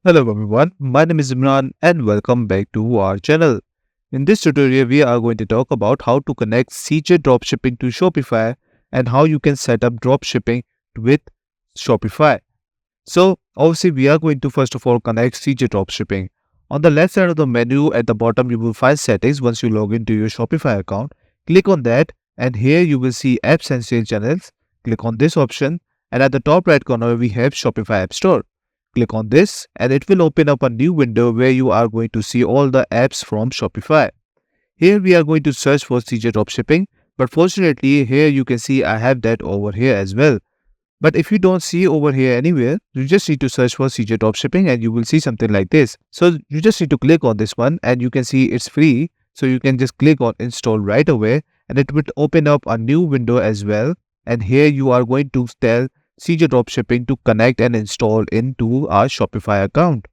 Hello everyone, my name is Imran and welcome back to our channel. In this tutorial, we are going to talk about how to connect CJ dropshipping to Shopify and how you can set up dropshipping with Shopify. So obviously we are going to first of all connect CJ dropshipping. On the left side of the menu at the bottom, you will find settings. Once you log into your Shopify account, click on that and here you will see apps and sales channels. Click on this option and at the top right corner, we have Shopify App Store. Click on this and it will open up a new window where you are going to see all the apps from Shopify. Here we are going to search for CJ Dropshipping, but fortunately here you can see I have that over here as well. But if you don't see over here anywhere, you just need to search for CJ Dropshipping and you will see something like this. So you just need to click on this one and you can see it's free. So you can just click on install right away and it will open up a new window as well. And here you are going to tell CJ Dropshipping to connect and install into our Shopify account.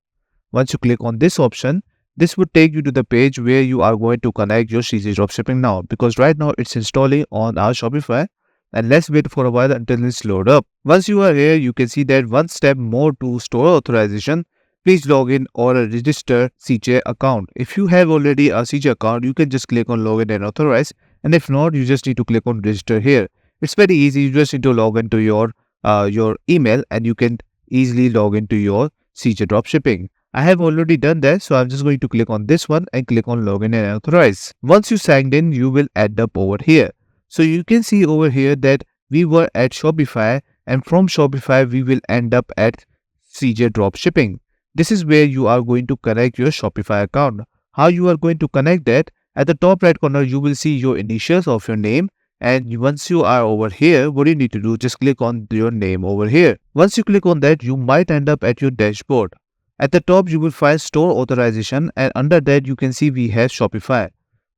Once you click on this option, this would take you to the page where you are going to connect your CJ Dropshipping now, because right now it's installing on our Shopify. And let's wait for a while until it's load up. Once you are here, you can see that one step more to store authorization. Please log in or register CJ account. If you have already a CJ account, you can just click on login and authorize. And if not, you just need to click on register here. It's very easy. You just need to log into your email and you can easily log into your CJ Dropshipping. I have already done that, so I'm just going to click on this one and click on login and authorize. Once you signed in, you will end up over here. So you can see over here that we were at Shopify and from Shopify we will end up at CJ Dropshipping. This is where you are going to connect your Shopify account. How you are going to connect that? At the top right corner you will see your initials of your name, and once you are over here, what you need to do, just click on your name over here. Once you click on that, you might end up at your dashboard. At the top you will find store authorization and under that you can see we have Shopify.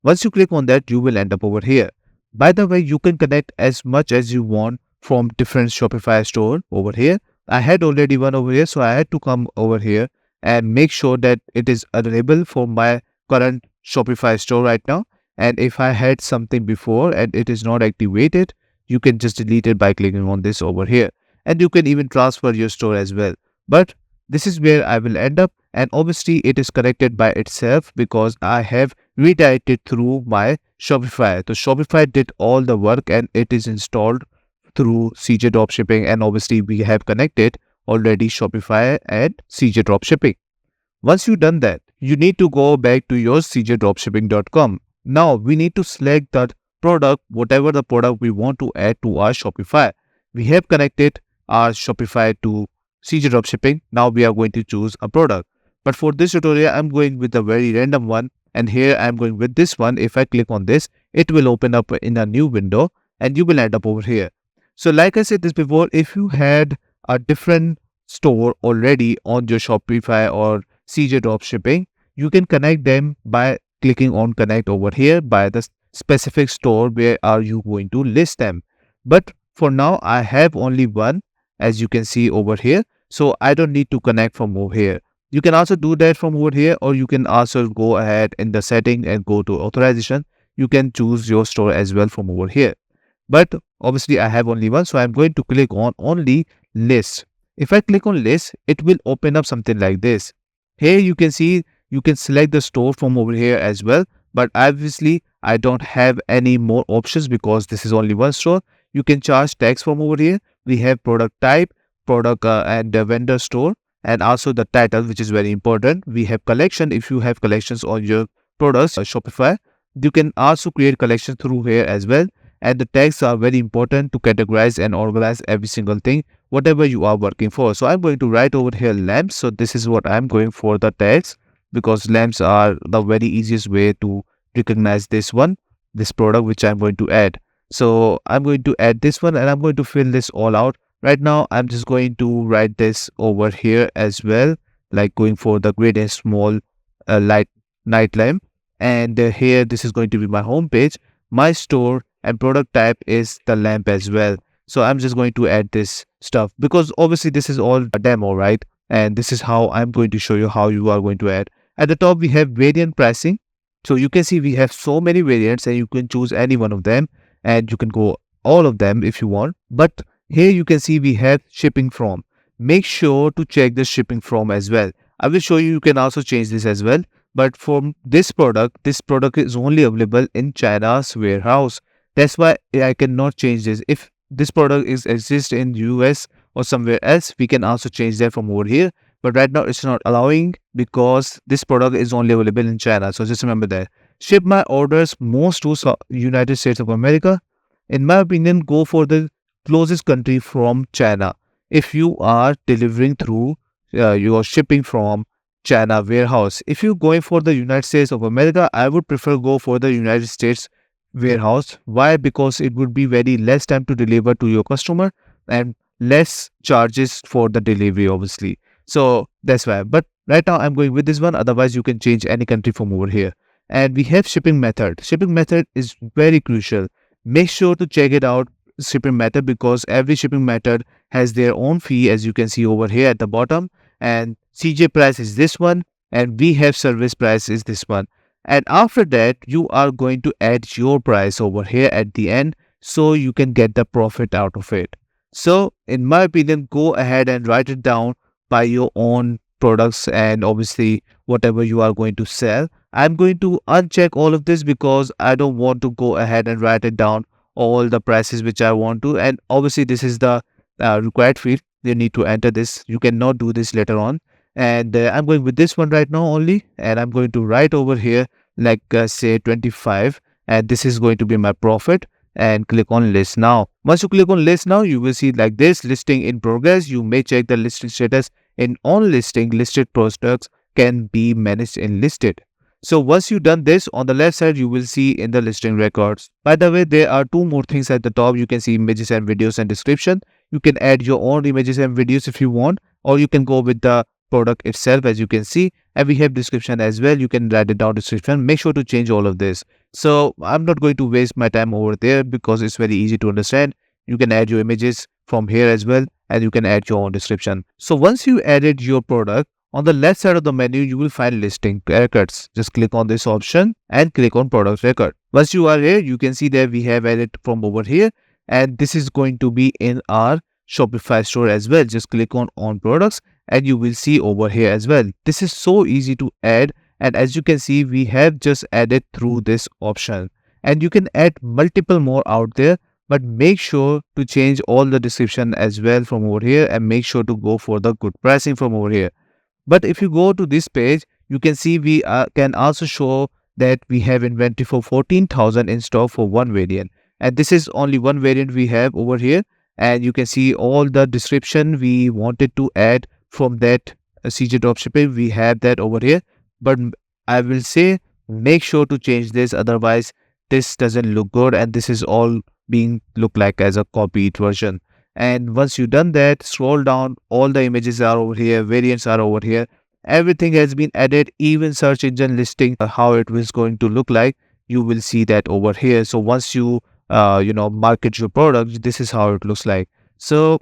Once you click on that, you will end up over here. By the way, you can connect as much as you want from different Shopify store over here. I had already one over here, so I had to come over here and make sure that it is available for my current Shopify store right now. And if I had something before and it is not activated, you can just delete it by clicking on this over here. And you can even transfer your store as well. But this is where I will end up, and obviously it is connected by itself because I have redirected through my Shopify. So Shopify did all the work and it is installed through CJ Dropshipping, and obviously we have connected already Shopify and CJ Dropshipping. Once you've done that, you need to go back to your cjdropshipping.com. Now we need to select that product, whatever the product we want to add to our Shopify. We have connected our Shopify to CJ Dropshipping. Now we are going to choose a product. But for this tutorial, I'm going with a very random one. And here I'm going with this one. If I click on this, it will open up in a new window and you will end up over here. So like I said this before, if you had a different store already on your Shopify or CJ Dropshipping, you can connect them by clicking on connect over here by the specific store where are you going to list them. But for now, I have only one, as you can see over here. So I don't need to connect from over here. You can also do that from over here, or you can also go ahead in the setting and go to authorization. You can choose your store as well from over here. But obviously I have only one, so I'm going to click on only list. If I click on list, it will open up something like this. Here you can see you can select the store from over here as well. But obviously I don't have any more options because this is only one store. You can charge tax from over here. We have product type, product and vendor store, and also the title, which is very important. We have collection. If you have collections on your products, Shopify, you can also create collections through here as well. And the tags are very important to categorize and organize every single thing, whatever you are working for. So I'm going to write over here lamps. So this is what I'm going for the tags, because lamps are the very easiest way to recognize this product which I'm going to add. So I'm going to add this one and I'm going to fill this all out. Right now, I'm just going to write this over here as well, like going for the great and small light night lamp. And here, this is going to be my home page. My store and product type is the lamp as well. So I'm just going to add this stuff because obviously this is all a demo, right? And this is how I'm going to show you how you are going to add. At the top, we have variant pricing. So you can see we have so many variants and you can choose any one of them and you can go all of them if you want. But here you can see we have shipping from. Make sure to check the shipping from as well. I will show you, you can also change this as well. But for this product is only available in China's warehouse. That's why I cannot change this. If this product is exist in US or somewhere else, we can also change that from over here. But right now it's not allowing because this product is only available in China. So just remember that. Ship my orders most to United States of America. In my opinion, go for the closest country from China. If you are delivering through, you are shipping from China warehouse. If you're going for the United States of America, I would prefer go for the United States warehouse. Why? Because it would be very less time to deliver to your customer and less charges for the delivery, obviously. So that's why. But right now I'm going with this one. Otherwise, you can change any country from over here. And we have shipping method. Shipping method is very crucial. Make sure to check it out, shipping method, because every shipping method has their own fee, as you can see over here at the bottom. And CJ price is this one, and we have service price is this one. And after that, you are going to add your price over here at the end so you can get the profit out of it. So in my opinion, go ahead and write it down by your own products and obviously whatever you are going to sell. I'm going to uncheck all of this because I don't want to go ahead and write it down all the prices which I want to. And obviously this is the required field. You need to enter this. You cannot do this later on. And I'm going with this one right now only. And I'm going to write over here like say 25. And this is going to be my profit. And click on list now. Once you click on list now, you will see like this listing in progress. You may check the listing status. In on listing, listed products can be managed in listed. So once you've done this, on the left side, you will see in the listing records. By the way, there are two more things at the top. You can see images and videos and description. You can add your own images and videos if you want, or you can go with the product itself, as you can see. And we have description as well. You can write it down description. Make sure to change all of this. So I'm not going to waste my time over there because it's very easy to understand. You can add your images from here as well, and you can add your own description. So once you added your product, on the left side of the menu, you will find listing records. Just click on this option and click on product record. Once you are here, you can see that we have added from over here, and this is going to be in our Shopify store as well. Just click on products and you will see over here as well. This is so easy to add, and as you can see, we have just added through this option, and you can add multiple more out there. But make sure to change all the description as well from over here, and make sure to go for the good pricing from over here. But if you go to this page, you can see we can also show that we have inventory for 14,000 in stock for one variant. And this is only one variant we have over here. And you can see all the description we wanted to add from that CJ Dropshipping. We have that over here. But I will say make sure to change this. Otherwise, this doesn't look good. And this is all being look like as a copied version. And once you've done that, scroll down, all the images are over here, variants are over here. Everything has been added, even search engine listing, how it was going to look like, you will see that over here. So once you, market your product, this is how it looks like. So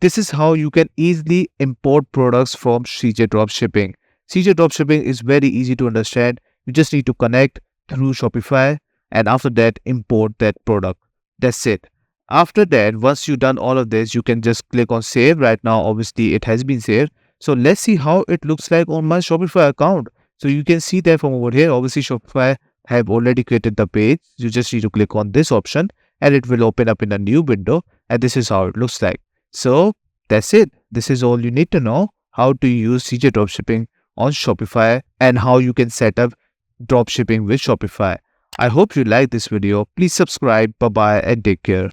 this is how you can easily import products from CJ Dropshipping. CJ Dropshipping is very easy to understand. You just need to connect through Shopify and after that, import that product. That's it. After that, once you've done all of this, you can just click on save. Right now, obviously, it has been saved. So let's see how it looks like on my Shopify account. So you can see that from over here. Obviously, Shopify have already created the page. You just need to click on this option and it will open up in a new window. And this is how it looks like. So that's it. This is all you need to know how to use CJ Dropshipping on Shopify and how you can set up dropshipping with Shopify. I hope you like this video. Please subscribe. Bye-bye and take care.